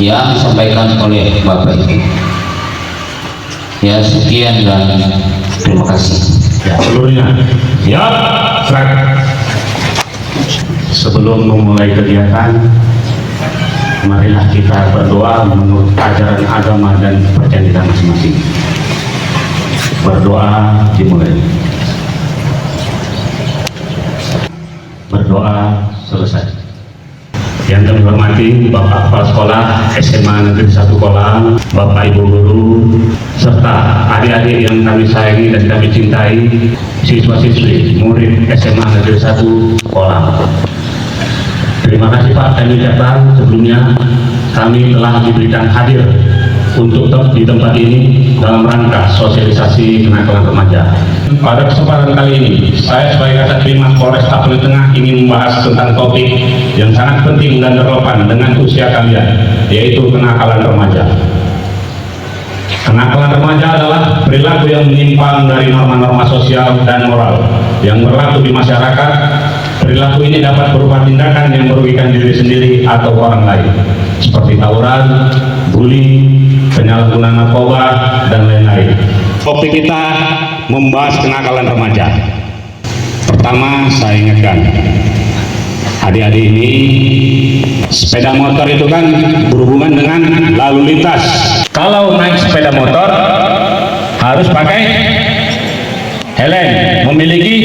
yang disampaikan oleh Bapak itu. Ya, sekian dan terima kasih. Ya, seluruhnya siap, serak. Sebelum memulai kegiatan, marilah kita berdoa menurut ajaran agama dan percaya kita masing-masing. Berdoa dimulai. Berdoa selesai. Yang kami hormati Bapak Kepala Sekolah SMA Negeri 1 Kolam, Bapak Ibu Guru, serta adik-adik yang kami sayangi dan kami cintai, siswa-siswi murid SMA Negeri 1 Kolam. Terima kasih Pak, kami ucapkan sebelumnya kami telah diberikan hadir untuk di tempat ini dalam rangka sosialisasi kenakalan remaja. Pada kesempatan kali ini, saya sebagai Kasat Binmas Polres Tapani Tengah ingin membahas tentang topik yang sangat penting dan relevan dengan usia kalian, yaitu kenakalan remaja. Kenakalan remaja adalah perilaku yang menyimpang dari norma-norma sosial dan moral yang berlaku di masyarakat. Perilaku ini dapat berupa tindakan yang merugikan diri sendiri atau orang lain, seperti tawuran, bully, penyalahgunaan narkoba, dan lain-lain. Topik kita membahas kenakalan remaja. Pertama, saya ingatkan, adik-adik ini, sepeda motor itu kan berhubungan dengan lalu lintas. Kalau naik sepeda motor, harus pakai helm, memiliki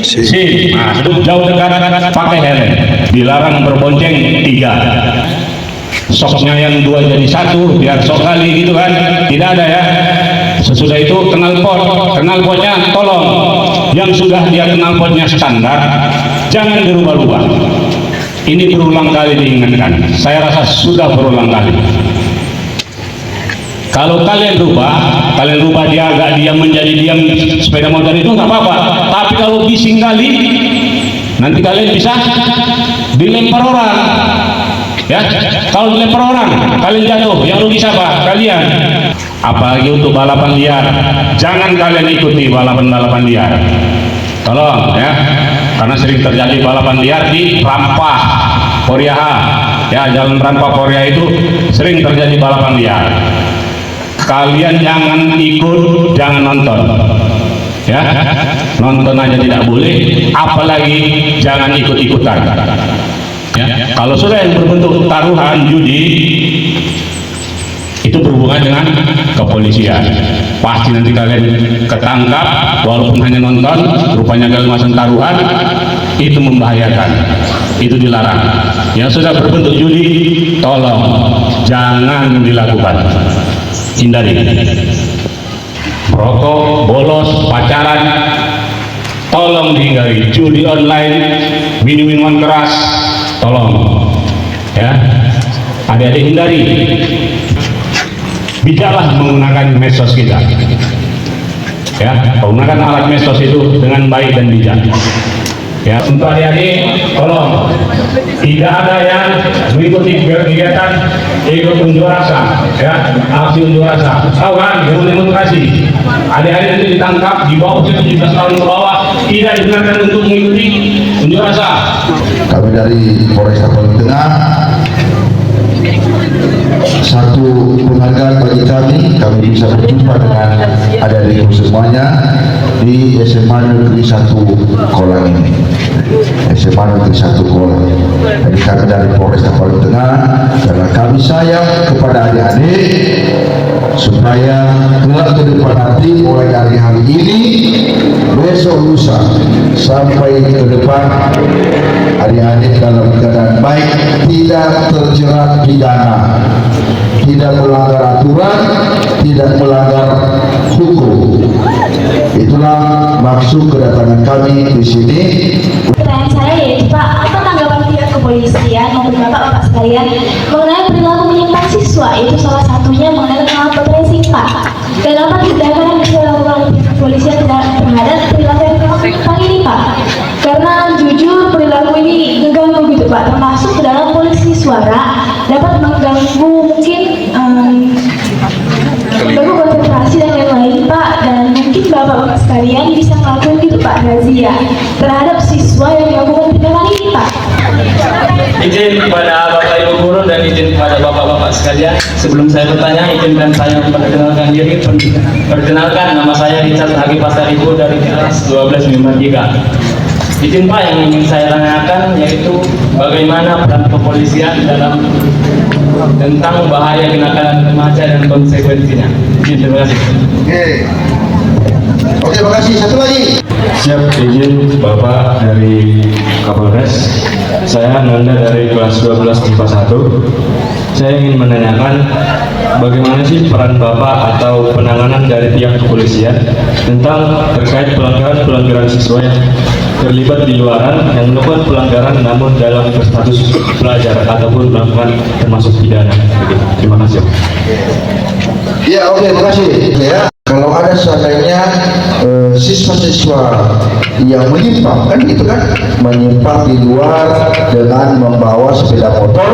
SIM. Nah, jauh dekat pakai helm. Dilarang berbonceng 3. Soknya yang 2 jadi 1, biar sok kali gitu kan. Tidak ada ya. Sesudah itu knalpotnya tolong yang sudah dia knalpotnya standar jangan dirubah-rubah. Ini berulang kali diingatkan, saya rasa sudah berulang kali. Kalau kalian rubah dia agak diam menjadi diam, sepeda motor itu nggak apa-apa. Tapi kalau bising kali, nanti kalian bisa dilempar orang. Ya, kalau dilempar orang, kalian jatuh, yang rugi siapa? Kalian. Apalagi untuk balapan liar, jangan kalian ikuti balapan-balapan liar. Tolong ya, karena sering terjadi balapan liar di Rampah, Poriaha. Ya, jalan Rampah Poriaha itu sering terjadi balapan liar. Kalian jangan ikut, jangan nonton. Ya, nonton aja tidak boleh, apalagi jangan ikut-ikutan. Ya, kalau sudah yang berbentuk taruhan judi, itu berhubungan dengan kepolisian. Pasti nanti kalian ketangkap, walaupun hanya nonton, rupanya kalian masang taruhan, itu membahayakan, itu dilarang. Yang sudah berbentuk judi, tolong jangan dilakukan, hindari. Merokok, bolos, pacaran, tolong dihindari. Judi online, minuman keras, tolong ya, adik-adik hindari. Bijaklah menggunakan medsos kita ya, menggunakan alat medsos itu dengan baik dan bijak ya. Untuk adik-adik tolong tidak ada yang mengikuti kegiatan ikut unjuk rasa ya, aksi unjuk rasa. Tahu kan, demonstrasi, adik-adik itu ditangkap di bawah 17 tahun ke bawah, tidak dibenarkan untuk mengikuti unjuk rasa. Kami dari Polres Tapani Tengah, satu penghargaan bagi kami bisa berjumpa dengan adik-adik semuanya di SMA Negeri 1 Kolam ini. SMA Negeri 1 Kolam. Jadi kami dari Polres Tapani Tengah, karena kami sayang kepada adik-adik supaya kelak ke depan nanti, mulai dari hari ini, besok lusa sampai ke depan, adik-adik dalam keadaan baik, tidak terjerat pidana, tidak melanggar aturan, tidak melanggar hukum. Itulah maksud kedatangan kami di sini. Pertanyaan saya yaitu Pak, apa tanggapan pihak kepolisian maupun bapak-bapak sekalian mengenai perilaku menyimpang siswa? Itu salah satunya mengenai knalpot racing Pak. Dan apa tindakan yang bisa dilakukan oleh pihak kepolisian terhadap perilaku yang menyimpang ini Pak? Karena jujur perilaku ini mengganggu gitu Pak, termasuk ke dalam polisi suara dapat mengganggu mungkin mengganggu konsentrasi dan lain-lain Pak. Dan mungkin bapak-bapak sekalian bisa melakukan gitu Pak, razia terhadap siswa yang melakukan tindakan ini Pak. Izin kepada Bapak Ibu Guru dan izin kepada Bapak-Bapak sekalian, sebelum saya bertanya, izinkan saya memperkenalkan diri. Perkenalkan, nama saya Richard Hagi Pasaribu dari kelas 12 Mimbar 3. Izin Pak, yang ingin saya tanyakan yaitu bagaimana peran kepolisian dalam tentang bahaya kenakalan remaja dan konsekuensinya. Terima kasih. Oke, makasih. Satu lagi. Siap, izin Bapak dari Kapolres. Saya Nanda dari kelas 12 IPA 1. Saya ingin menanyakan bagaimana sih peran Bapak atau penanganan dari pihak kepolisian tentang terkait pelanggaran siswa yang terlibat di luaran yang melakukan pelanggaran namun dalam berstatus pelajar ataupun melakukan termasuk pidana. Terima kasih. Ya, oke, makasih. Ya, kalau ada seandainya siswa-siswa yang menyimpang, kan gitu kan, menyimpang di luar dengan membawa sepeda motor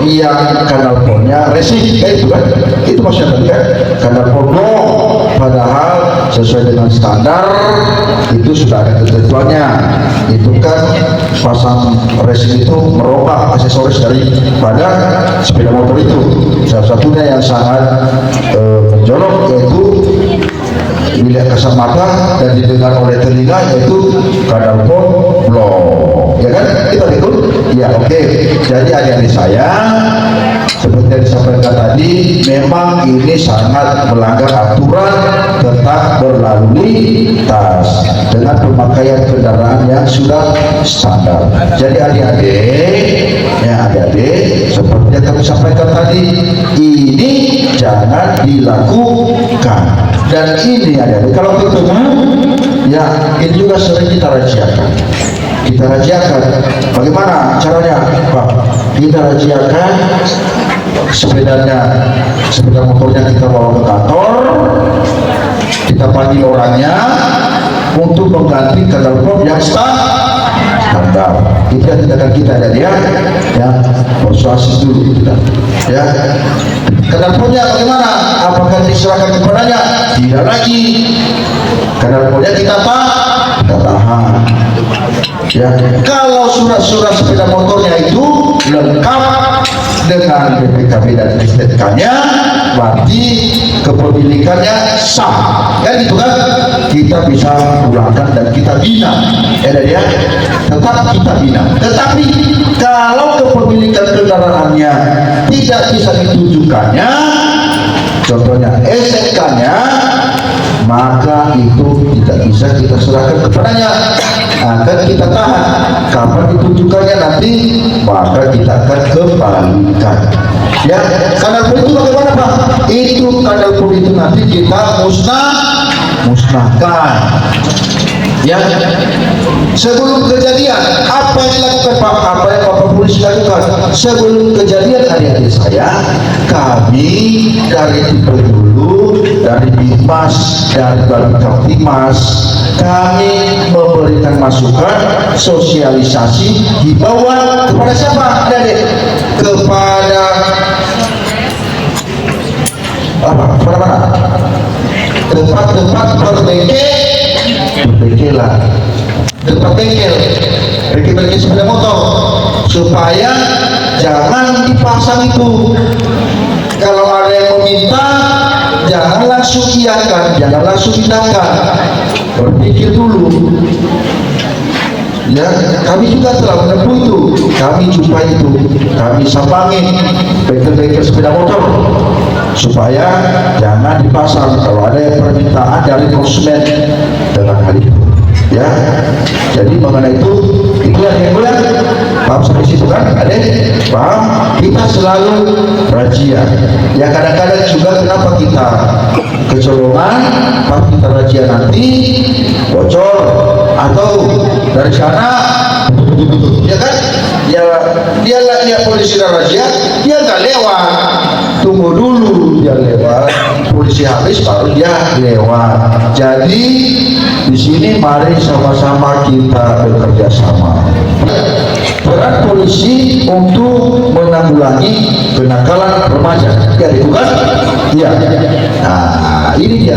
yang knalpotnya racing, kayak itu kan, itu maksudnya kan, knalpot blok, padahal sesuai dengan standar itu sudah ada ketentuannya. Itu kan pasang racing itu merubah aksesoris daripada sepeda motor itu. Salah satunya yang sangat menjolok yaitu dilihat kasat mata dan didengar oleh telinga yaitu knalpot blok, ya kan? Itu ya, oke. Jadi adik-adik saya, seperti yang disampaikan tadi, memang ini sangat melanggar aturan tentang berlalu lintas dengan pemakaian kendaraan yang sudah standar. Jadi adik-adik, seperti yang kami sampaikan tadi, ini jangan dilakukan. Dan ini adik-adik, kalau ketemu, ya ini juga sering kita rajiakan. Bagaimana caranya, Pak? Kita rajiakan sepeda motornya kita bawa ke kantor, kita panggil orangnya untuk mengganti knalpot yang standar. Itu yang tindakan kita ada dia, ya, persuasif dulu kita, ya. Knalpotnya bagaimana? Apakah diserahkan kepadanya? Tidak lagi. Knalpotnya kita tahan. Ya, kalau surat-surat sepeda motornya itu lengkap dengan BPKB dan STNK-nya, berarti kepemilikannya sah. Ya gitu kan? Kita bisa pulangkan dan kita bina. Ya, tetap kita bina. Tetapi kalau kepemilikan kendaraannya tidak bisa ditunjukkannya, contohnya STNK-nya, maka itu tidak bisa kita serahkan kepadanya, akan kita tahan. Kapan ditunjukkannya nanti, maka kita akan kembalikan. Ya, knalpot itu bagaimana, Pak? Itu knalpot itu nanti kita musnahkan. Ya, sebelum kejadian apa yang dilakukan, Pak? Apa yang Bapak polisi lakukan? Sebelum kejadian, adik-adik saya, kami dari Tipel dulu, dari Bimas, dari Babinkamtimas, kami memberikan masukan, sosialisasi, himbauan kepada siapa? Adik-adik, kepada kepada mana? Tempat-tempat berbengkelan, tempat bengkel sepeda motor, supaya jangan dipasang itu. Kalau ada yang meminta, jangan langsung iakan, jangan langsung tindakan, berpikir dulu. Ya, kami juga telah menempuh itu, kami jumpai itu, kami sambangi bengkel-bengkel sepeda motor supaya jangan dipasang kalau ada permintaan dari konsumen dengan hal itu. Ya, jadi mengenai itu yang mulia, paham sampai situ kan? Ada paham? Kita selalu razia. Ya, kadang-kadang juga kenapa kita kecolongan, pas kita razia nanti bocor atau dari sana, ya kan? Dia polisi razia, dia nggak lewat, tunggu dulu dia lewat, polisi habis baru dia lewat. Jadi di sini mari sama-sama kita bekerja sama. Peran polisi untuk menanggulangi kenakalan remaja, ya itu kan? Iya. Nah, ini dia.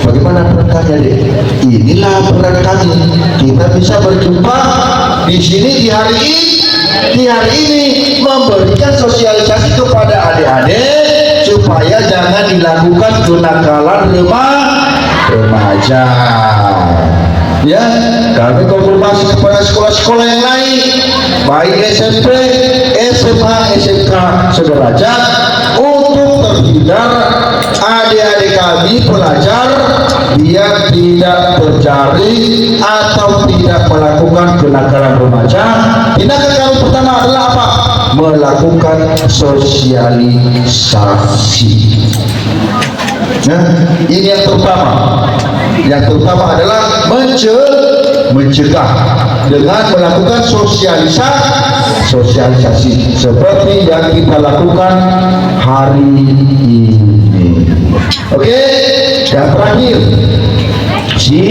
Bagaimana peran kami? Inilah peran kami. Kita bisa berjumpa di sini di hari ini di hari ini memberikan sosialisasi kepada adik-adik supaya jangan dilakukan kenakalan remaja. Ya, kami konfirmasi kepada sekolah-sekolah yang lain, baik SMP, SMA, SMK sederajat, untuk terhindar adik-adik kami pelajar biar tidak terjaring atau tidak melakukan kenakalan remaja. Tindakan kami pertama adalah apa? Melakukan sosialisasi. Nah, ini yang terutama. Yang terutama adalah mencegah dengan melakukan sosialisasi seperti yang kita lakukan hari ini. Oke, yang terakhir si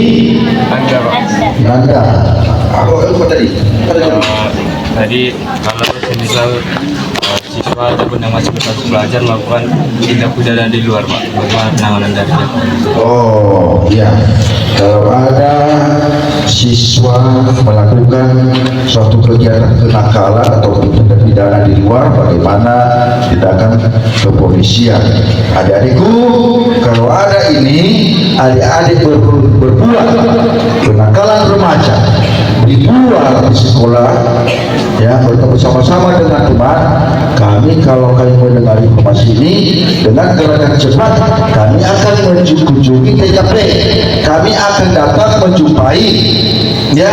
Nanda. Apa tadi? Tadi kalau semisal siswa ataupun yang masih berstatus pelajar melakukan tindak pidana di luar, Pak, bagaimana penanganan dari itu? Oh ya, kalau ada siswa melakukan suatu kegiatan kenakalan atau tindak pidana di luar, bagaimana tindakan kepolisian? Adik-adikku, kalau ada ini, adik-adik berbuat kenakalan remaja di luar di sekolah, ya, bersama-sama dengan teman kami, kalau kami mendengar informasi ini dengan gerakan cepat, kami akan mengunjungi TKP, kami akan datang menjumpai, ya,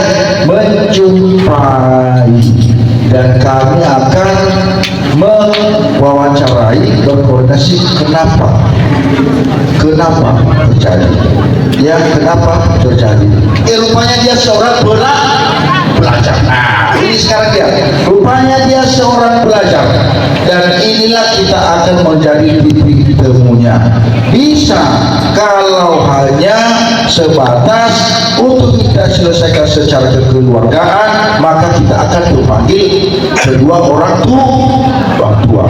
dan kami akan mewawancarai, berkoordinasi kenapa terjadi, ya, kenapa terjadi. Rupanya dia seorang pelajar. Nah, ini sekarang dia rupanya dia seorang pelajar, dan inilah kita akan menjadi titik temunya. Bisa kalau hanya sebatas untuk kita selesaikan secara kekeluargaan, maka kita akan memanggil kedua orang tua.